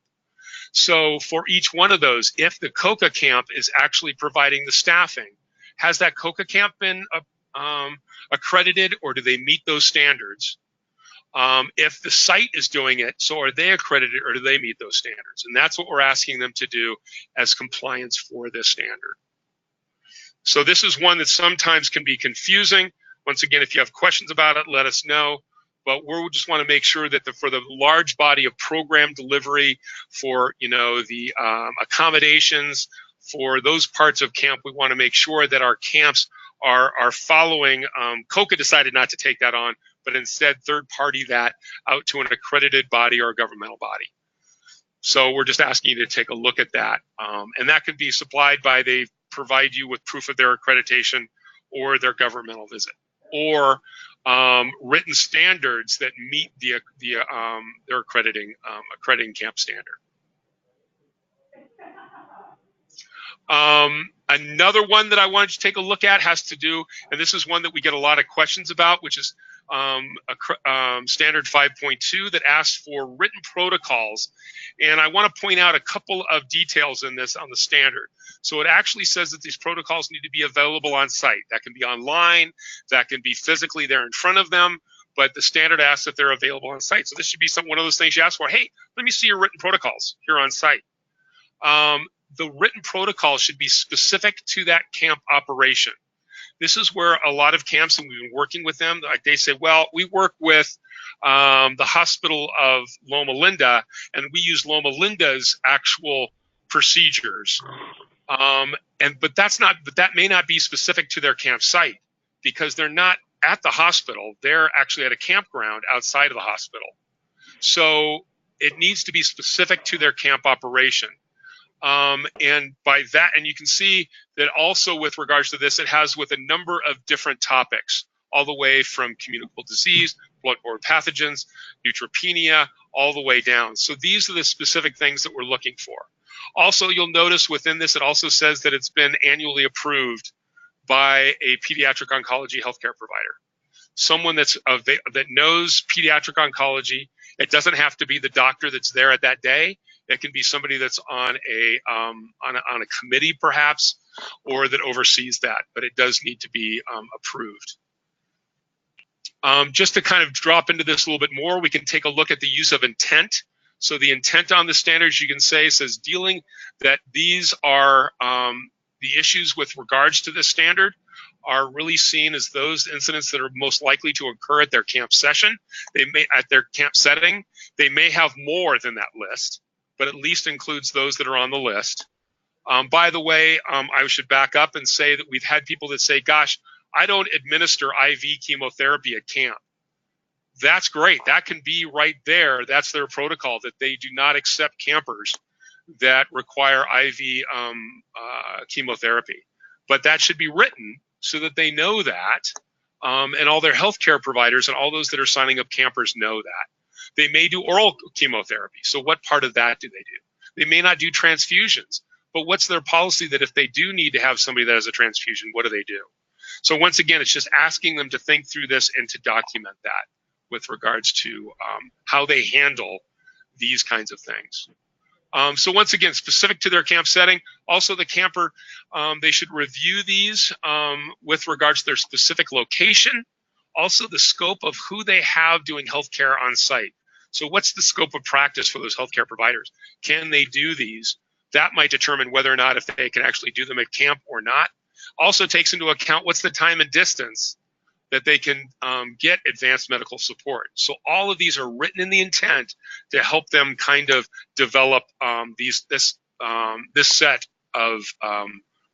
So for each one of those, if the COCA camp is actually providing the staffing, has that COCA camp been accredited, or do they meet those standards? If the site is doing it, so are they accredited, or do they meet those standards? And that's what we're asking them to do as compliance for this standard. So this is one that sometimes can be confusing. Once again, if you have questions about it, let us know. But we just want to make sure that for the large body of program delivery, for the accommodations, for those parts of camp, we want to make sure that our camps are following. COCA decided not to take that on, but instead third party that out to an accredited body or a governmental body. So we're just asking you to take a look at that. And that can be supplied by, they provide you with proof of their accreditation or their governmental visit, or written standards that meet their accrediting camp standard. Another one that I wanted to take a look at has to do, and this is one that we get a lot of questions about, which is standard 5.2 that asks for written protocols. And I want to point out a couple of details in this on the standard. So it actually says that these protocols need to be available on site. That can be online, that can be physically there in front of them, but the standard asks that they're available on site. So this should be one of those things you ask for. Hey, let me see your written protocols here on site. The written protocol should be specific to that camp operation. This is where a lot of camps, and we've been working with them, like they say, well, we work with the hospital of Loma Linda, and we use Loma Linda's actual procedures. But that may not be specific to their campsite, because they're not at the hospital. They're actually at a campground outside of the hospital. So it needs to be specific to their camp operation. And by that, and you can see that also with regards to this, it has with a number of different topics, all the way from communicable disease, bloodborne pathogens, neutropenia, all the way down. So these are the specific things that we're looking for. Also, you'll notice within this, it also says that it's been annually approved by a pediatric oncology healthcare provider, someone that knows pediatric oncology. It doesn't have to be the doctor that's there at that day. It can be somebody that's on a committee, perhaps, or that oversees that. But it does need to be approved. Just to kind of drop into this a little bit more, we can take a look at the use of intent. So the intent on the standards, you can say, says dealing that these are the issues with regards to this standard are really seen as those incidents that are most likely to occur at their camp session. They may, at their camp setting, they may have more than that list, but at least includes those that are on the list. By the way, I should back up and say that we've had people that say, gosh, I don't administer IV chemotherapy at camp. That's great. That can be right there. That's their protocol, that they do not accept campers that require IV chemotherapy. But that should be written so that they know that, and all their healthcare providers and all those that are signing up campers know that. They may do oral chemotherapy. So what part of that do they do? They may not do transfusions, but what's their policy that if they do need to have somebody that has a transfusion, what do they do? So once again, it's just asking them to think through this and to document that with regards to how they handle these kinds of things. So once again, specific to their camp setting, also the camper, they should review these with regards to their specific location, also the scope of who they have doing healthcare on site. So what's the scope of practice for those healthcare providers? Can they do these? That might determine whether or not if they can actually do them at camp or not. Also takes into account what's the time and distance that they can get advanced medical support. So all of these are written in the intent to help them kind of develop this set of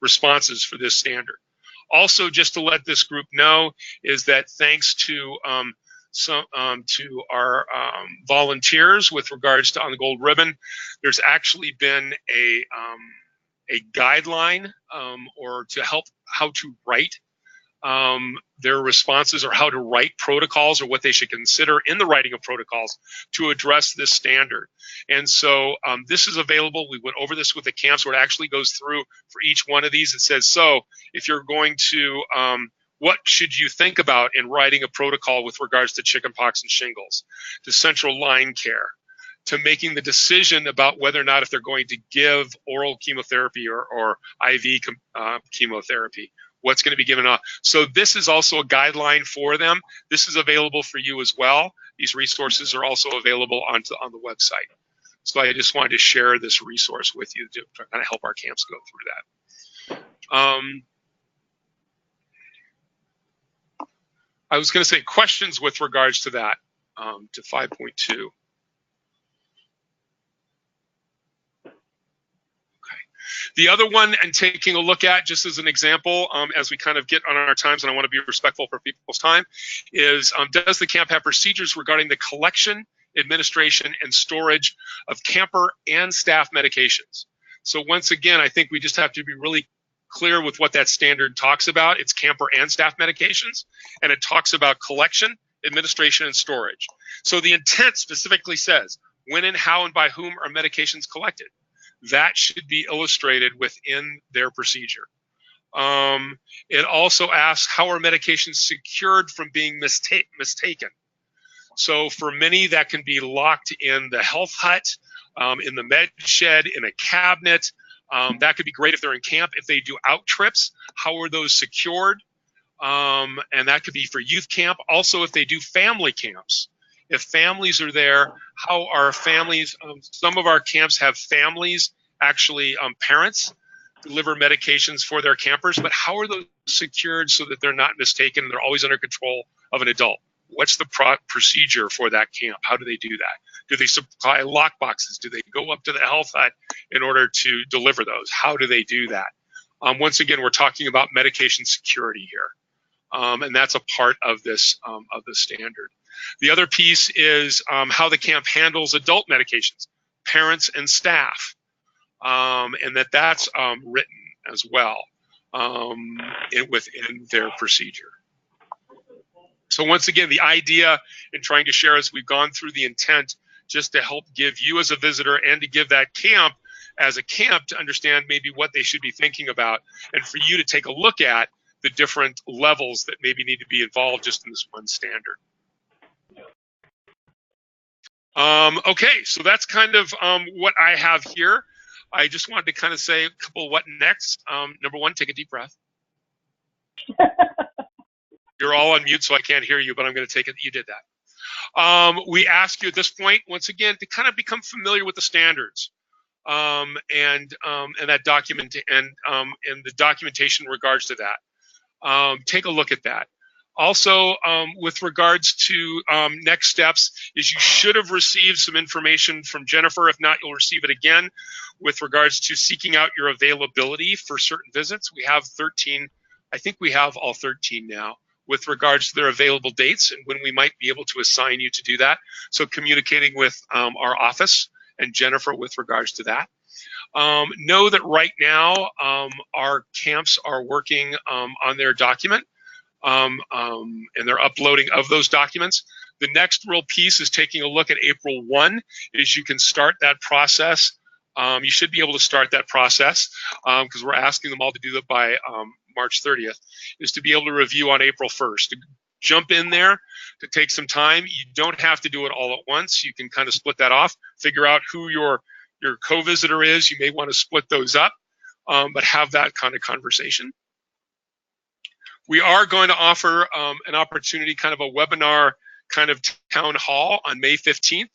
responses for this standard. Also, just to let this group know is that thanks to our volunteers with regards to On the Gold Ribbon, there's actually been a guideline or to help how to write their responses, or how to write protocols, or what they should consider in the writing of protocols to address this standard. And so this is available. We went over this with the camps, where it actually goes through for each one of these. It says, so if you're going to, what should you think about in writing a protocol with regards to chickenpox and shingles, to central line care, to making the decision about whether or not if they're going to give oral chemotherapy or IV chemotherapy, what's going to be given off. So this is also a guideline for them. This is available for you as well. These resources are also available on the website. So I just wanted to share this resource with you to kind of help our camps go through that. I was going to say questions with regards to that, to 5.2. The other one, and taking a look at just as an example, as we kind of get on our times, and I want to be respectful for people's time, is does the camp have procedures regarding the collection, administration, and storage of camper and staff medications? So once again, I think we just have to be really clear with what that standard talks about. It's camper and staff medications, and it talks about collection, administration, and storage. So the intent specifically says when and how and by whom are medications collected. That should be illustrated within their procedure. It also asks, how are medications secured from being mistaken? So for many, that can be locked in the health hut, in the med shed, in a cabinet. That could be great if they're in camp. If they do out trips, how are those secured? And that could be for youth camp. Also, if they do family camps, if families are there, how are families, some of our camps have families, actually parents, deliver medications for their campers, but how are those secured so that they're not mistaken and they're always under control of an adult? What's the procedure for that camp? How do they do that? Do they supply lock boxes? Do they go up to the health hut in order to deliver those? How do they do that? Once again, we're talking about medication security here, and that's a part of this of the standard. The other piece is how the camp handles adult medications, parents and staff, and that's written as well within their procedure. So once again, the idea in trying to share is we've gone through the intent just to help give you as a visitor and to give that camp as a camp to understand maybe what they should be thinking about, and for you to take a look at the different levels that maybe need to be involved just in this one standard. Okay, so that's kind of what I have here. I just wanted to kind of say a couple of what next. Number one, take a deep breath. You're all on mute, so I can't hear you, but I'm going to take it. You did that. We ask you at this point, once again, to kind of become familiar with the standards and that document and the documentation in regards to that. Take a look at that. Also, with regards to next steps, is you should have received some information from Jennifer. If not, you'll receive it again with regards to seeking out your availability for certain visits. We have 13. I think we have all 13 now, with regards to their available dates and when we might be able to assign you to do that. So communicating with our office and Jennifer with regards to that. Know that right now our camps are working on their document and they're uploading of those documents. The next real piece is taking a look at April 1, is you can start that process. You should be able to start that process because we're asking them all to do that by March 30th, is to be able to review on April 1st. To jump in there, to take some time. You don't have to do it all at once. You can kind of split that off, figure out who your co-visitor is. You may want to split those up, but have that kind of conversation. We are going to offer an opportunity, kind of a webinar kind of town hall on May 15th.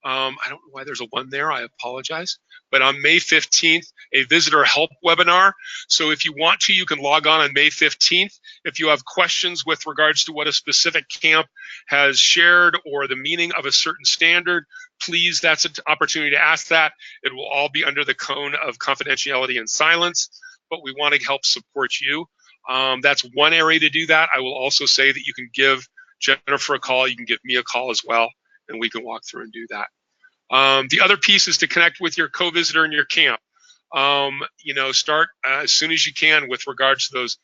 I don't know why there's a 1 there, I apologize. But on May 15th, a visitor help webinar. So if you want to, you can log on May 15th. If you have questions with regards to what a specific camp has shared or the meaning of a certain standard, please, that's an opportunity to ask that. It will all be under the cone of confidentiality and silence, but we want to help support you. That's one area to do that. I will also say that you can give Jennifer a call. You can give me a call as well, and we can walk through and do that. The other piece is to connect with your co-visitor in your camp. Start as soon as you can with regards to those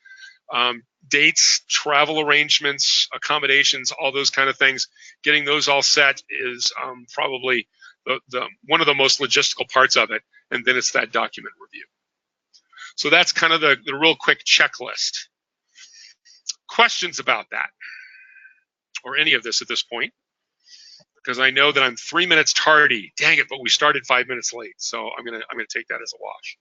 dates, travel arrangements, accommodations, all those kind of things. Getting those all set is probably one of the most logistical parts of it, and then it's that document review. So that's kind of the real quick checklist. Questions about that or any of this at this point? Because I know that I'm 3 minutes tardy. Dang it, but we started 5 minutes late. So I'm gonna take that as a wash.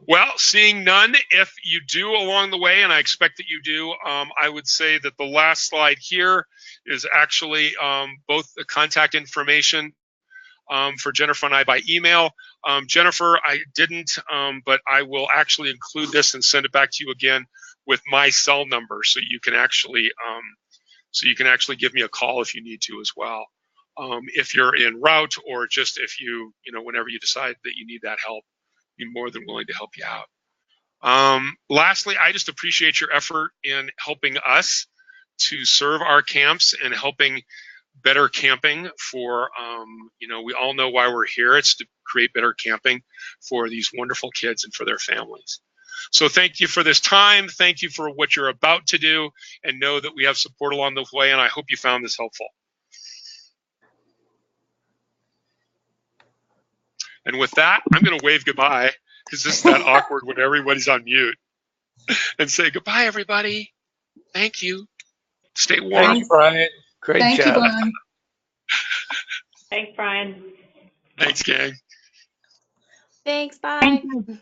Well, seeing none, if you do along the way, and I expect that you do, I would say that the last slide here is actually both the contact information for Jennifer and I by email. Jennifer, I didn't, but I will actually include this and send it back to you again with my cell number, so you can actually give me a call if you need to as well. If you're en route, or just if whenever you decide that you need that help, be more than willing to help you out. Lastly, I just appreciate your effort in helping us to serve our camps and helping better camping for, we all know why we're here. It's to create better camping for these wonderful kids and for their families. So thank you for this time. Thank you for what you're about to do, and know that we have support along the way, and I hope you found this helpful. And with that, I'm going to wave goodbye, because this is that awkward when everybody's on mute, and say goodbye, everybody. Thank you. Stay warm. Thanks, Brian. Great Thank job. you, Brian. Thanks, Brian. Thanks, gang. Thanks, bye. Thank you.